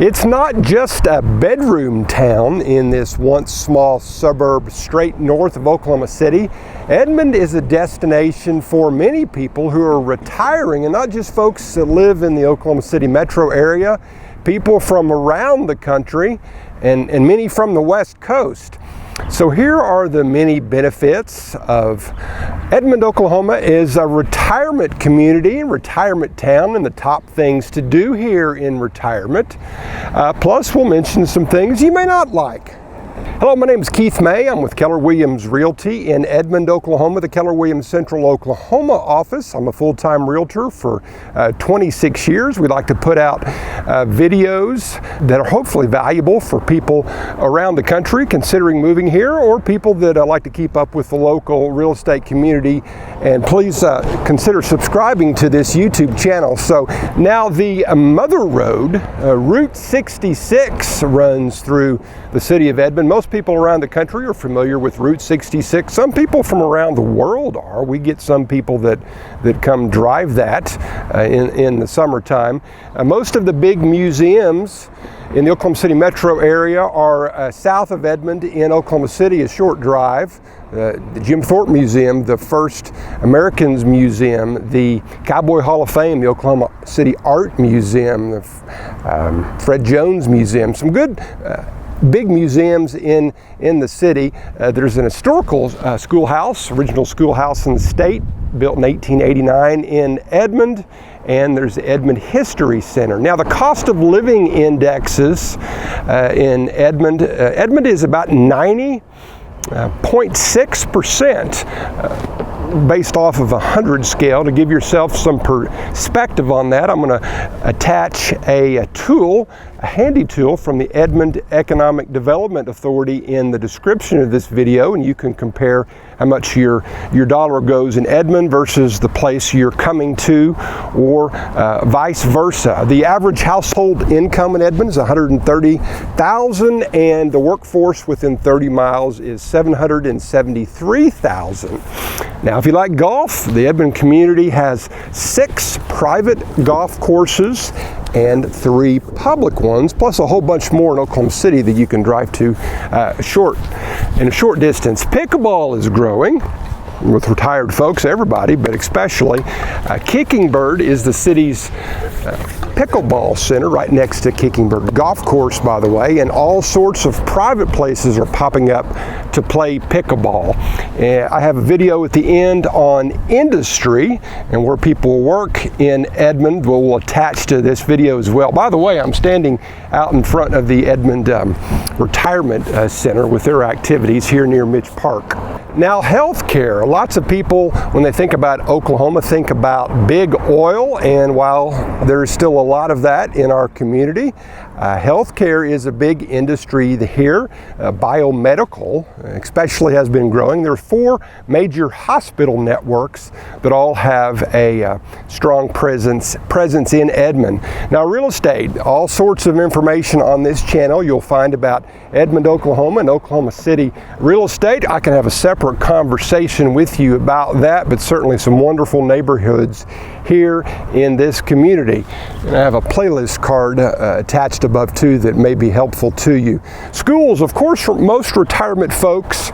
It's not just a bedroom town in this once small suburb straight north of Oklahoma City. Edmond is a destination for many people who are retiring, and not just folks that live in the Oklahoma City metro area, people from around the country and many from the West Coast. So here are the many benefits of Edmond, Oklahoma is a retirement community and retirement town, and the top things to do here in retirement. Plus we'll mention some things you may not like. Hello, my name is Keith May. I'm with Keller Williams Realty in Edmond, Oklahoma, the Keller Williams Central Oklahoma office. I'm a full-time realtor for 26 years. We like to put out videos that are hopefully valuable for people around the country considering moving here, or people that like to keep up with the local real estate community. And please consider subscribing to this YouTube channel. So now the Mother Road, Route 66, runs through the city of Edmond. Most people around the country are familiar with Route 66. Some people from around the world are. We get some people that come drive that in the summertime. Most of the big museums in the Oklahoma City metro area are south of Edmond in Oklahoma City, a short drive. The Jim Thorpe Museum, the First Americans Museum, the Cowboy Hall of Fame, the Oklahoma City Art Museum, the Fred Jones Museum, some good big museums in the city. There's an historical schoolhouse, original schoolhouse in the state, built in 1889 in Edmond, and there's the Edmond History Center. Now the cost of living indexes in Edmond, Edmond is about 90.6%. Based off of a 100 scale. To give yourself some perspective on that, I'm going to attach a tool, a handy tool from the Edmond Economic Development Authority in the description of this video, and you can compare how much your dollar goes in Edmond versus the place you're coming to, or vice versa. The average household income in Edmond is $130,000, and the workforce within 30 miles is 773,000. Now, if you like golf, the Edmond community has 6 private golf courses and 3 public ones, plus a whole bunch more in Oklahoma City that you can drive to in a short distance. Pickleball is growing with retired folks, everybody, but especially Kickingbird is the city's pickleball center right next to Kickingbird Golf course, by the way, and all sorts of private places are popping up to play pickleball. I have a video at the end on industry and where people work in Edmond. We'll attach to this video as well. By the way, I'm standing out in front of the Edmond Retirement Center with their activities here near Mitch Park. Now, healthcare. Lots of people, when they think about Oklahoma, think about big oil, and while there's still a lot of that in our community, healthcare is a big industry here. Biomedical especially has been growing. There are 4 major hospital networks that all have a strong presence in Edmond. Now, real estate, all sorts of information on this channel you'll find about Edmond, Oklahoma and Oklahoma City real estate. I can have a separate conversation with you about that, but certainly some wonderful neighborhoods here in this community. And I have a playlist card attached above too that may be helpful to you. Schools, of course, for most retirement folks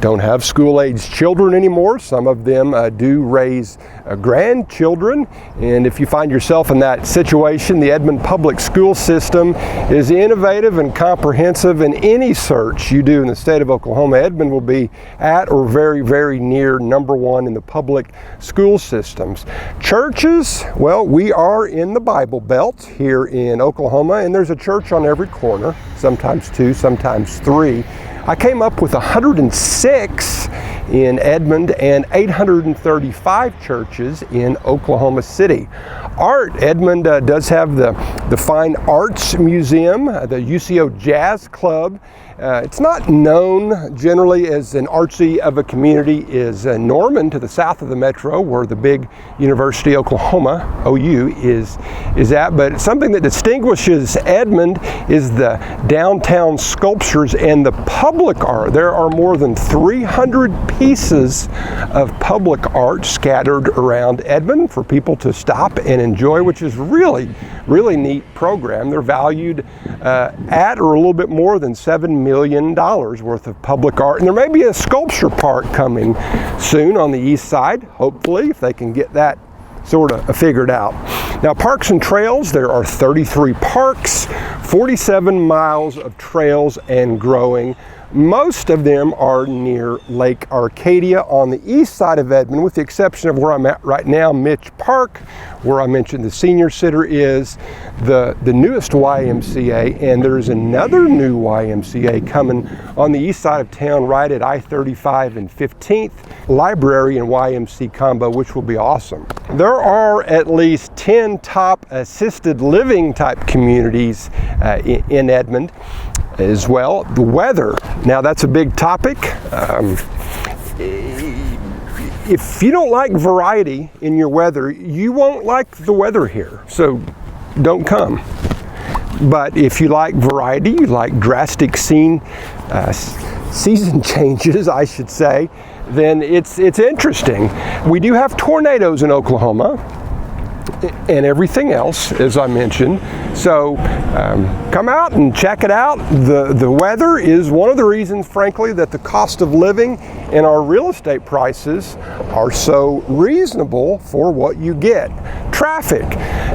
don't have school-aged children anymore. Some of them do raise grandchildren, and if you find yourself in that situation, the Edmond Public School System is innovative and comprehensive, and any search you do in the state of Oklahoma, Edmond will be at or very, very near #1 in the public school systems. Churches, well, we are in the Bible Belt here in Oklahoma, and there's a church on every corner, sometimes 2, sometimes 3. I came up with 106 in Edmond and 835 churches in Oklahoma City. Art, Edmond does have the Fine Arts Museum, the UCO Jazz Club. It's not known generally as an artsy of a community is Norman to the south of the metro, where the big University of Oklahoma, OU, is at. But something that distinguishes Edmond is the downtown sculptures and the public art. There are more than 300 pieces of public art scattered around Edmond for people to stop and enjoy, which is really neat program. They're valued at or a little bit more than $7 million worth of public art. And there may be a sculpture park coming soon on the east side, hopefully, if they can get that sort of figured out. Now, parks and trails, there are 33 parks, 47 miles of trails and growing. Most of them are near Lake Arcadia on the east side of Edmond, with the exception of where I'm at right now, Mitch Park, where I mentioned the senior center is, the newest YMCA, and there's another new YMCA coming on the east side of town right at I-35 and 15th, library and YMC combo, which will be awesome. There are at least 10 top assisted living type communities in Edmond as well. The weather, now that's a big topic. If you don't like variety in your weather, you won't like the weather here, so don't come. But if you like variety, you like drastic season changes, I should say, then it's interesting. We do have tornadoes in Oklahoma and everything else, as I mentioned. So come out and check it out. The weather is one of the reasons, frankly, that the cost of living and our real estate prices are so reasonable for what you get. Traffic.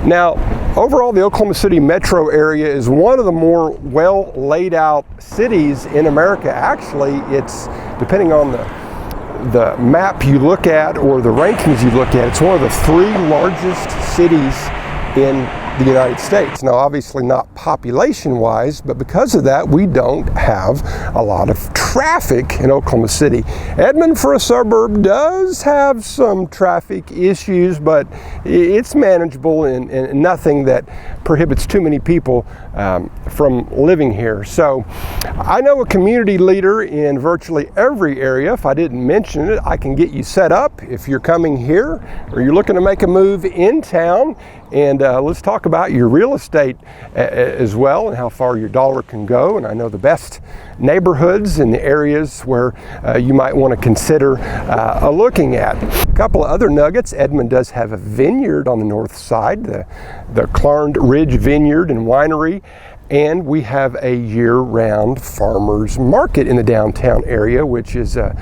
Now, overall, the Oklahoma City metro area is one of the more well laid out cities in America. Actually, it's, depending on the map you look at or the rankings you look at, it's one of the 3 largest cities in the United States. Now, obviously not population-wise, but because of that, we don't have a lot of traffic in Oklahoma City. Edmond, for a suburb, does have some traffic issues, but it's manageable and nothing that prohibits too many people from living here. So I know a community leader in virtually every area. If I didn't mention it, I can get you set up if you're coming here or you're looking to make a move in town. And let's talk about your real estate as well and how far your dollar can go. And I know the best neighborhoods and the areas where you might want to consider looking at. A couple of other nuggets. Edmond does have a vineyard on the north side, the Clarned Ridge Vineyard and Winery. And we have a year-round farmers market in the downtown area, which is a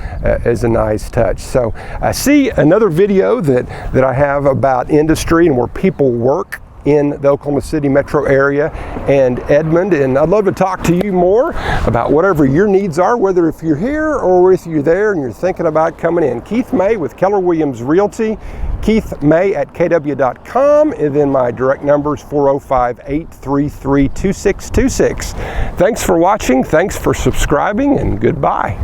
nice touch. So I see another video that I have about industry and where people work in the Oklahoma City metro area and Edmond, and I'd love to talk to you more about whatever your needs are, whether if you're here or if you're there and you're thinking about coming in. Keith May with Keller Williams Realty, Keith May at kw.com, and then my direct number is 405-833-2626. Thanks for watching, thanks for subscribing, and goodbye.